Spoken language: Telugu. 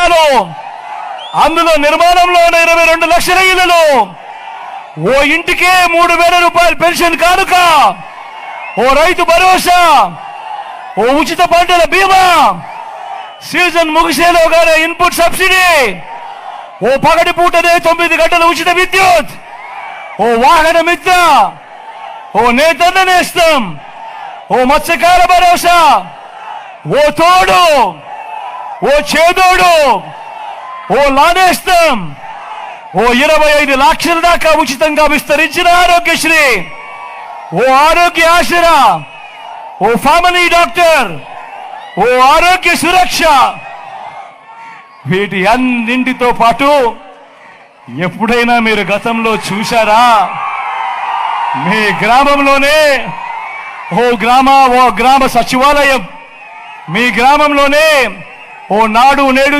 రూపాయలు, అందులో నిర్మాణంలో 22 లక్షల ఇళ్లలో, ఓ ఇంటికే 3,000 రూపాయలు పెన్షన్ కానుక, ఓ రైతు భరోసా, ఓ ఉచిత పంటల బీమా, సీజన్ ముగిసేలోగానే ఇన్పుట్ సబ్సిడీ, ఓ పగటి పూటనే 9 గంటల ఉచిత విద్యుత్, ఓ వాహన మిత్ర, ఓ నేతన్న నేస్తం, ఓ మత్స్యకార భరోసా, ఓ తోడు, ఓ చేదోడు, ఓ లానేస్తం, ఓ 25 లక్షల దాకా ఉచితంగా విస్తరించిన ఆరోగ్యశ్రీ, ఓ ఆరోగ్య ఆసరా, ఓ ఫ్యామిలీ డాక్టర్, ఓ ఆరోగ్య సురక్ష. వీటి అన్నింటితో పాటు ఎప్పుడైనా మీరు గతంలో చూశారా? మీ గ్రామంలోనే ఓ గ్రామ సచివాలయం, మీ గ్రామంలోనే ఓ నాడు నేడుతో